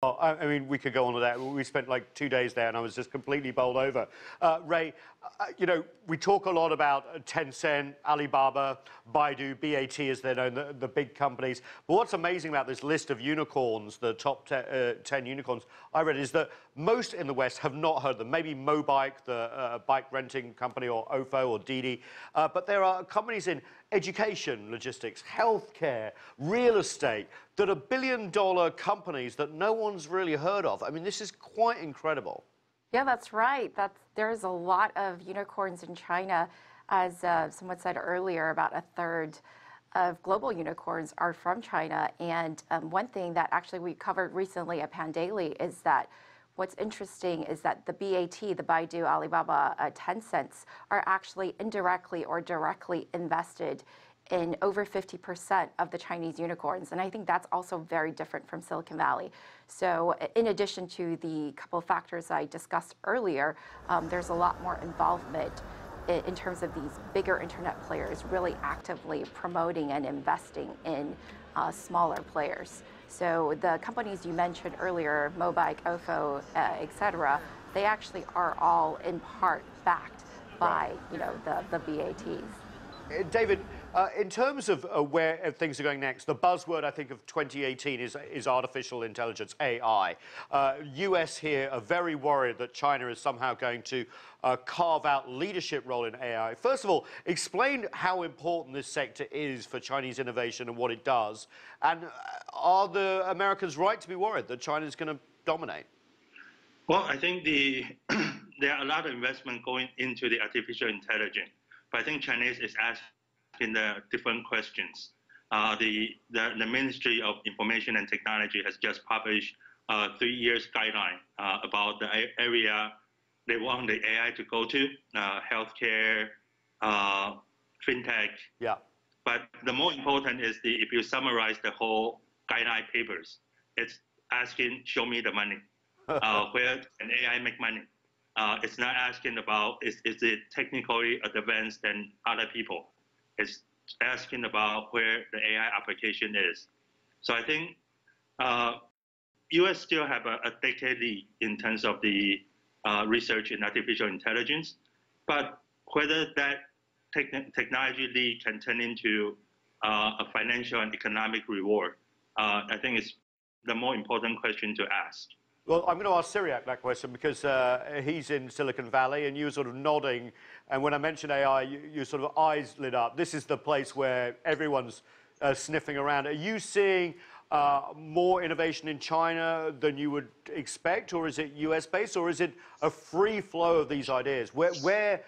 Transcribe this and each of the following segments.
Well, I mean, we could go on to that. We spent like 2 days there, and I was just completely bowled over. Ray, you know, we talk a lot about Tencent, Alibaba, Baidu, BAT, as they're known, the big companies. But what's amazing about this list of unicorns, the top 10 unicorns I read, is that most in the West have not heard of them. Maybe Mobike, the bike renting company, or Ofo, or Didi. But there are companies in education, logistics, healthcare, real estate that are billion-dollar companies that no one's really heard of. I mean, this is quite incredible. Yeah, that's right. There's a lot of unicorns in China. As someone said earlier, about a third of global unicorns are from China. And one thing that actually we covered recently at Pandaily is that what's interesting is that the BAT, the Baidu, Alibaba, Tencent, are actually indirectly or directly invested in over 50% of the Chinese unicorns. And I think that's also very different from Silicon Valley. So in addition to the couple of factors I discussed earlier, there's a lot more involvement in terms of these bigger internet players really actively promoting and investing in smaller players. So the companies you mentioned earlier, Mobike, Ofo, et cetera, they actually are all in part backed by, you know, the BATs. David, in terms of where things are going next, the buzzword, I think, of 2018 is artificial intelligence, AI. US here are very worried that China is somehow going to carve out leadership role in AI. First of all, explain how important this sector is for Chinese innovation and what it does. And are the Americans right to be worried that China is going to dominate? Well, I think there are a lot of investment going into the artificial intelligence. But I think Chinese is asking the different questions. The Ministry of Information and Technology has just published a 3-year guideline about the area they want the AI to go to, healthcare, fintech. Yeah. But the more important is if you summarize the whole guideline papers, it's asking, show me the money. Where can AI make money? It's not asking about is it technically advanced than other people. It's asking about where the AI application is. So I think U.S. still have a decade lead in terms of the research in artificial intelligence, but whether that technology lead can turn into a financial and economic reward, I think is the more important question to ask. Well, I'm going to ask Cyriac that question because he's in Silicon Valley and you were sort of nodding. And when I mentioned AI, your sort of eyes lit up. This is the place where everyone's sniffing around. Are you seeing more innovation in China than you would expect? Or is it US-based? Or is it a free flow of these ideas? Where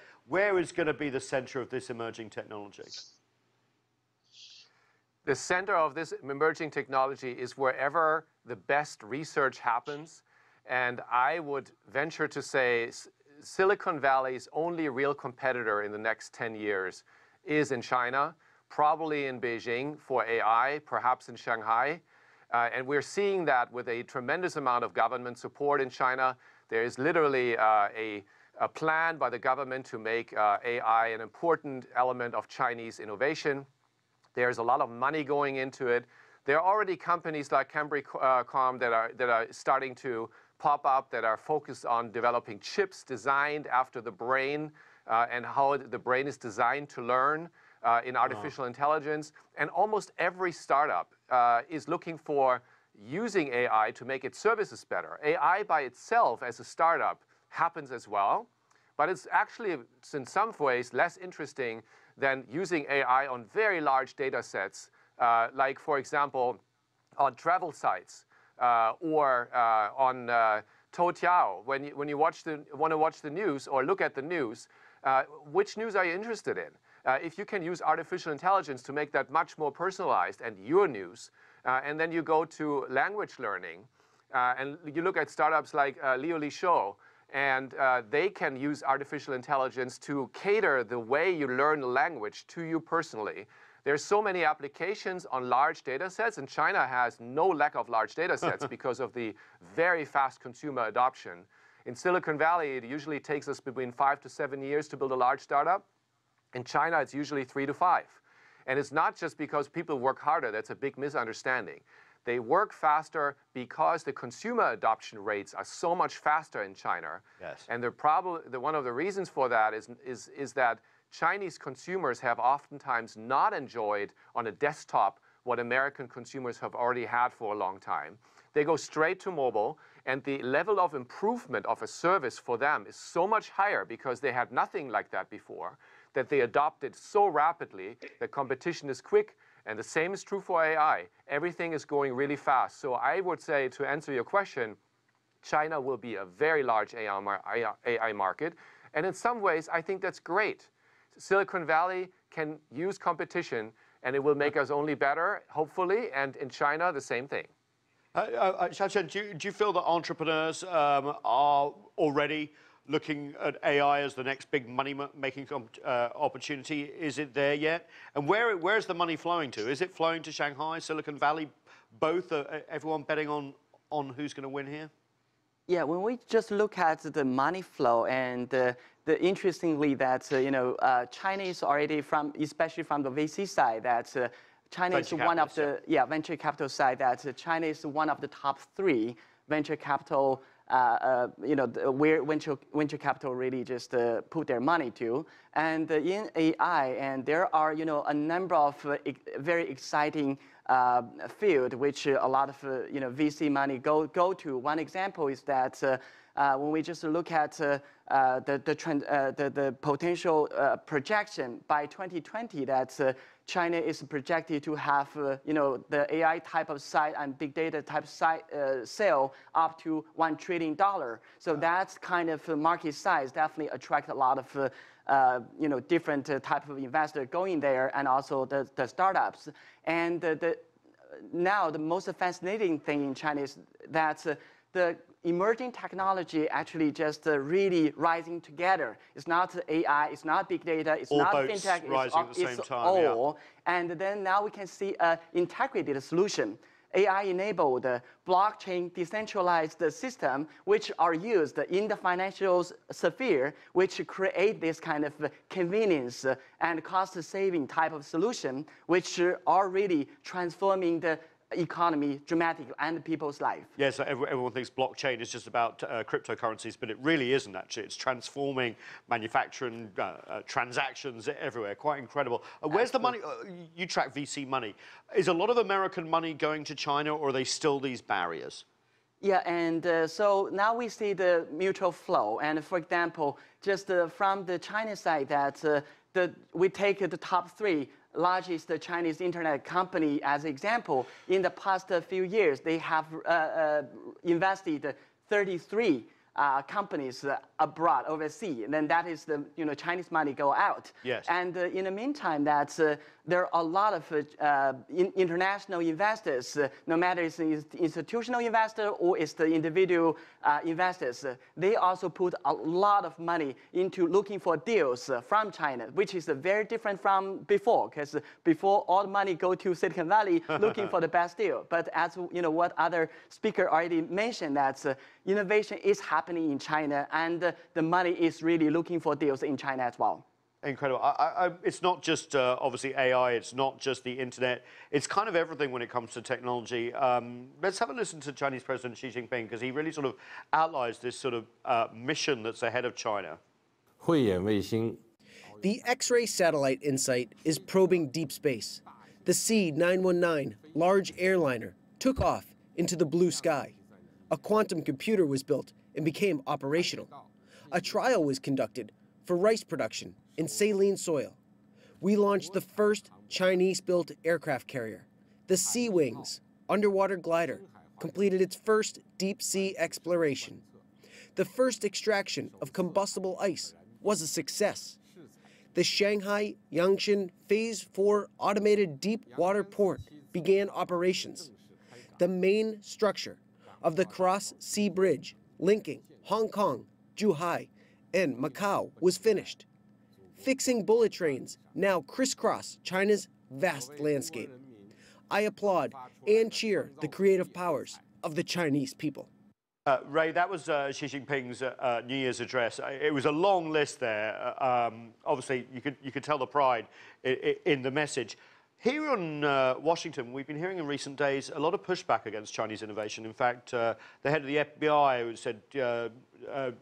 is going to be the center of this emerging technology? The center of this emerging technology is wherever the best research happens. And I would venture to say Silicon Valley's only real competitor in the next 10 years is in China, probably in Beijing for AI, perhaps in Shanghai. And we're seeing that with a tremendous amount of government support in China. There is literally a plan by the government to make AI an important element of Chinese innovation. There's a lot of money going into it. There are already companies like Cambridge-Com that are starting to pop up that are focused on developing chips designed after the brain and how the brain is designed to learn in artificial intelligence. And almost every startup is looking for using AI to make its services better. AI by itself as a startup happens as well, but it's actually in some ways less interesting than using AI on very large data sets, like, for example, on travel sites or on Toutiao. When you want to watch the news or look at the news, which news are you interested in? If you can use artificial intelligence to make that much more personalized and your news, and then you go to language learning, and you look at startups like Liu Li Shou, and they can use artificial intelligence to cater the way you learn a language to you personally. There's so many applications on large data sets, and China has no lack of large data sets because of the very fast consumer adoption. In Silicon Valley, it usually takes us between 5 to 7 years to build a large startup. In China, it's usually 3 to 5. And it's not just because people work harder. That's a big misunderstanding. They work faster because the consumer adoption rates are so much faster in China. Yes. And one of the reasons for that is that Chinese consumers have oftentimes not enjoyed on a desktop what American consumers have already had for a long time. They go straight to mobile, and the level of improvement of a service for them is so much higher because they had nothing like that before, that they adopted so rapidly that competition is quick. And the same is true for AI. Everything is going really fast. So I would say, to answer your question, China will be a very large AI market. And in some ways, I think that's great. Silicon Valley can use competition, and it will make us only better, hopefully. And in China, the same thing. Xiaochen, do you feel that entrepreneurs are already looking at AI as the next big money-making opportunity? Is it there yet? And where's the money flowing to? Is it flowing to Shanghai, Silicon Valley, both? Everyone betting on who's going to win here? Yeah, when we just look at the money flow, and interestingly that China is already especially from the VC side, that China is one of the venture capital side, that China is one of the top 3 venture capital where venture capital really just put their money to. And in AI, and there are a number of very exciting field which a lot of VC money go to. One example is that when we just look at the potential projection by 2020, that China is projected to have the AI type of site and big data type site sale up to $1 trillion. So that's kind of market size definitely attract a lot of different type of investor going there, and also the startups. And now the most fascinating thing in China is that the emerging technology actually just really rising together. It's not AI, it's not big data, it's not fintech, it's all. And then now we can see an integrated solution. AI-enabled blockchain decentralized system, which are used in the financial sphere, which create this kind of convenience and cost-saving type of solution, which are really transforming the economy dramatically and people's life. Yes, everyone thinks blockchain is just about cryptocurrencies, but it really isn't actually. It's transforming manufacturing, transactions everywhere. Quite incredible. Where's the money? You track VC money. Is a lot of American money going to China, or are they still these barriers? Yeah, and so now we see the mutual flow. And for example, just from the China side, that we take the top 3 largest Chinese internet company as an example. In the past few years, they have invested 33 companies abroad, overseas, and then that is the Chinese money go out. Yes. And in the meantime, that there are a lot of international investors, no matter it's an institutional investor or it's the individual investors. They also put a lot of money into looking for deals from China, which is very different from before, because before all the money go to Silicon Valley looking for the best deal. But as what other speaker already mentioned, that innovation is happening in China, and the money is really looking for deals in China as well. Incredible. It's not just, obviously, AI. It's not just the internet. It's kind of everything when it comes to technology. Let's have a listen to Chinese President Xi Jinping, because he really sort of outlines this sort of mission that's ahead of China. The X-ray satellite InSight is probing deep space. The C919 large airliner took off into the blue sky. A quantum computer was built and became operational. A trial was conducted for rice production in saline soil. We launched the first Chinese-built aircraft carrier. The Sea Wings underwater glider completed its first deep-sea exploration. The first extraction of combustible ice was a success. The Shanghai Yangshan Phase 4 automated deep water port began operations. The main structure of the cross-sea bridge linking Hong Kong, Zhuhai, and Macau was finished. Fixing bullet trains now crisscross China's vast landscape. I applaud and cheer the creative powers of the Chinese people. Ray, that was Xi Jinping's New Year's address. It was a long list there. Obviously, you could tell the pride in the message. Here in Washington, we've been hearing in recent days a lot of pushback against Chinese innovation. In fact, the head of the FBI said,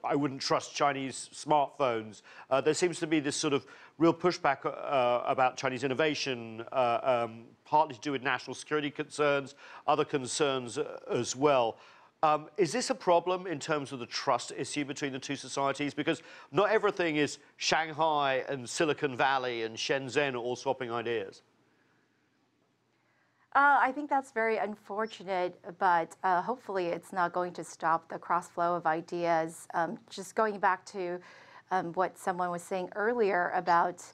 I wouldn't trust Chinese smartphones. There seems to be this sort of real pushback about Chinese innovation, partly to do with national security concerns, other concerns as well. Is this a problem in terms of the trust issue between the two societies? Because not everything is Shanghai and Silicon Valley and Shenzhen all swapping ideas. I think that's very unfortunate, but hopefully it's not going to stop the cross flow of ideas. Just going back to what someone was saying earlier about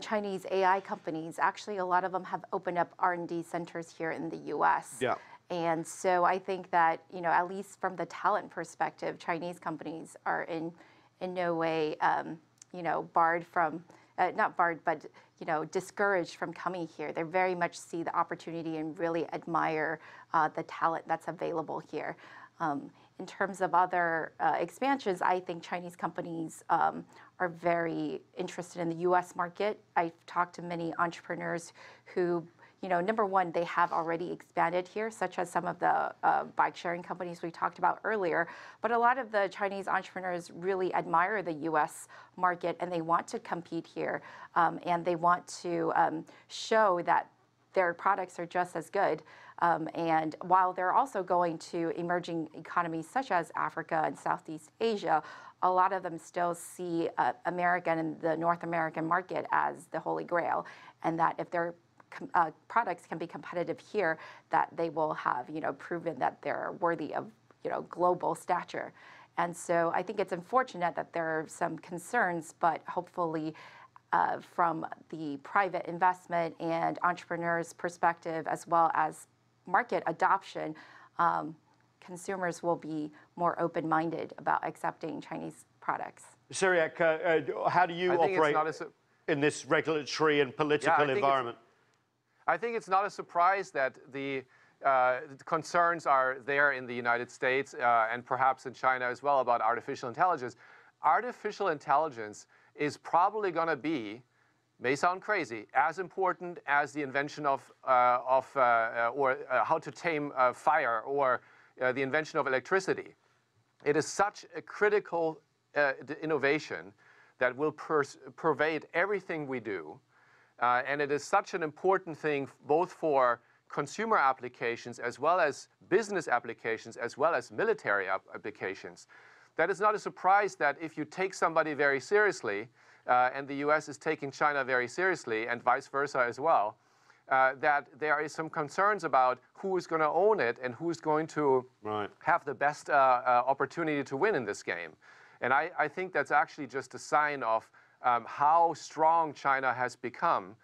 Chinese AI companies, actually a lot of them have opened up R&D centers here in the U.S. Yeah. And so I think that, at least from the talent perspective, Chinese companies are in no way, barred from, not barred, but discouraged from coming here. They very much see the opportunity and really admire the talent that's available here. In terms of other expansions, I think Chinese companies are very interested in the U.S. market. I've talked to many entrepreneurs who, number one, they have already expanded here, such as some of the bike-sharing companies we talked about earlier. But a lot of the Chinese entrepreneurs really admire the U.S. market, and they want to compete here, and they want to show that their products are just as good. And while they're also going to emerging economies such as Africa and Southeast Asia, a lot of them still see American and the North American market as the holy grail, and that if their products can be competitive here, that they will have, proven that they're worthy of, global stature. And so I think it's unfortunate that there are some concerns, but hopefully from the private investment and entrepreneurs' perspective, as well as market adoption, consumers will be more open-minded about accepting Chinese products. Cyriac, how do you operate in this regulatory and political environment? I think it's not a surprise that the concerns are there in the United States and perhaps in China as well about artificial intelligence. Artificial intelligence is probably going to be, may sound crazy, as important as the invention of how to tame fire or the invention of electricity. It is such a critical innovation that will pervade everything we do. And it is such an important thing both for consumer applications as well as business applications as well as military applications. That is not a surprise that if you take somebody very seriously, and the US is taking China very seriously and vice versa as well, that there is some concerns about who is going to own it and who is going to have the best opportunity to win in this game. And I think that's actually just a sign of how strong China has become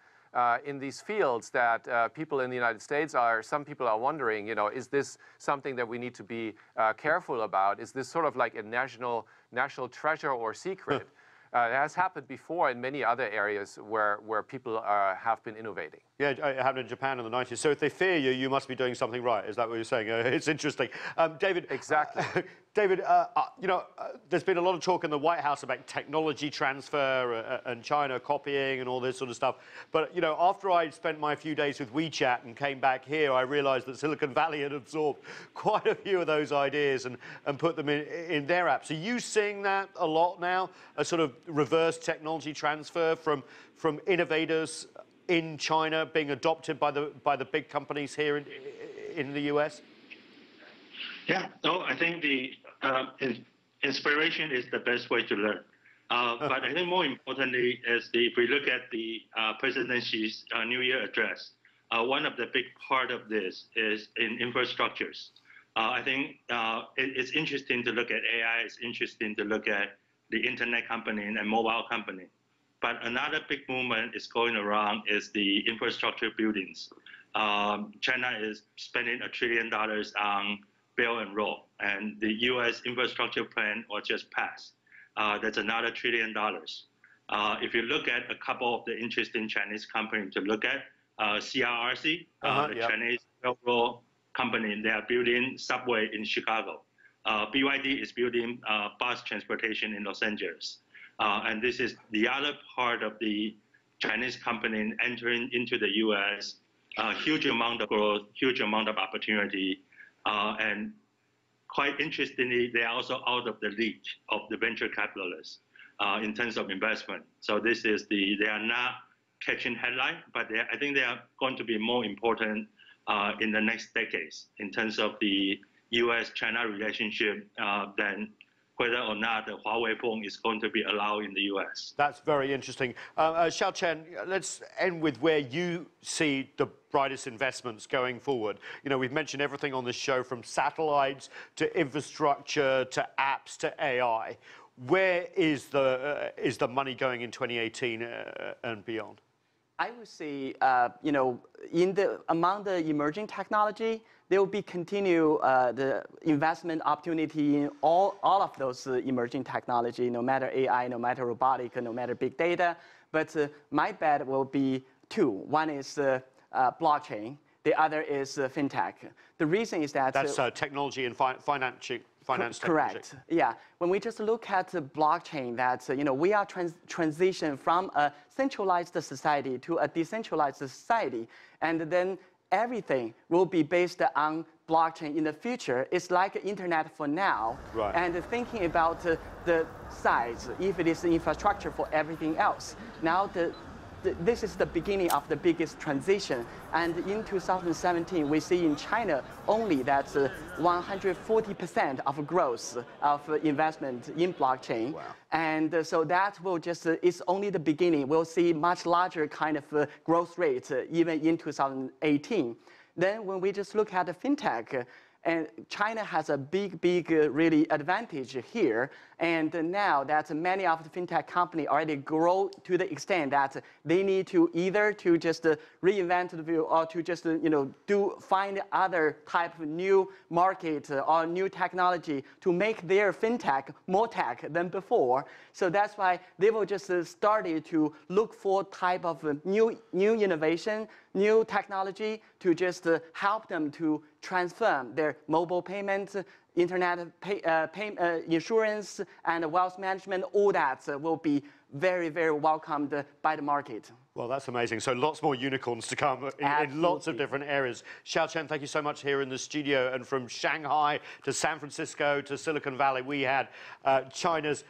in these fields that people in the United States some people are wondering, is this something that we need to be careful about? Is this sort of like a national treasure or secret? It has happened before in many other areas where people have been innovating. Yeah, it happened in Japan in the 90s. So if they fear you, you must be doing something right. Is that what you're saying? It's interesting. David. Exactly. David, there's been a lot of talk in the White House about technology transfer and China copying and all this sort of stuff. But, after I spent my few days with WeChat and came back here, I realized that Silicon Valley had absorbed quite a few of those ideas and put them in their apps. Are you seeing that a lot now, a sort of reverse technology transfer from innovators in China being adopted by the big companies here in the US? Yeah, no, I think the inspiration is the best way to learn. But I think more importantly is if we look at the President Xi's New Year address, one of the big part of this is in infrastructures. I think it's interesting to look at AI. It's interesting to look at the internet company and mobile company. But another big movement is going around is the infrastructure buildings. China is spending $1 trillion on Belt and Road, and the U.S. infrastructure plan was just passed. That's another $1 trillion. If you look at a couple of the interesting Chinese companies to look at, CRRC, Chinese railroad company, they are building subway in Chicago. BYD is building bus transportation in Los Angeles. And this is the other part of the Chinese company entering into the U.S., huge amount of growth, huge amount of opportunity, and quite interestingly, they are also out of the reach of the venture capitalists in terms of investment. So this is they are not catching headline, but I think they are going to be more important in the next decades in terms of the U.S.-China relationship than whether or not the Huawei phone is going to be allowed in the U.S. That's very interesting. Xiaochen, let's end with where you see the brightest investments going forward. You know, we've mentioned everything on this show, from satellites to infrastructure to apps to AI. Where is the money going in 2018 and beyond? I would say, you know, among the emerging technology, there will be continue the investment opportunity in all of those emerging technology, no matter AI, no matter robotic, no matter big data. But my bet will be two. One is blockchain. The other is fintech. The reason is that that's technology and finance technology. Correct. Yeah. When we just look at the blockchain, that you know, we are transition from a centralized society to a decentralized society, and then everything will be based on blockchain in the future. It's like internet for now. Right. And thinking about the size, if it is the infrastructure for everything else. Now this is the beginning of the biggest transition. And in 2017, we see in China only that 140% of growth of investment in blockchain. Wow. And so that will just, it's only the beginning. We'll see much larger kind of growth rate even in 2018. Then when we just look at the fintech, and China has a big, really advantage here. And now that many of the fintech companies already grow to the extent that they need to either to just reinvent the wheel or to just find other type of new market or new technology to make their fintech more tech than before. So that's why they will just started to look for type of new innovation, new technology to just help them to transform their mobile payments, internet insurance, and wealth management. All that will be very, very welcomed by the market. Well, that's amazing. So lots more unicorns to come in lots of different areas. Xiaochen, thank you so much here in the studio. And from Shanghai to San Francisco to Silicon Valley, we had China's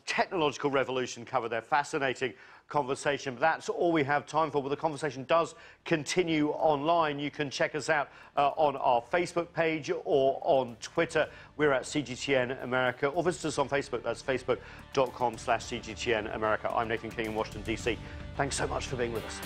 technological revolution covered there. Fascinating conversation. But that's all we have time for. But the conversation does continue online. You can check us out on our Facebook page or on Twitter. We're at CGTN America, or visit us on Facebook. That's facebook.com/CGTN America. I'm Nathan King in Washington, D.C. Thanks so much for being with us.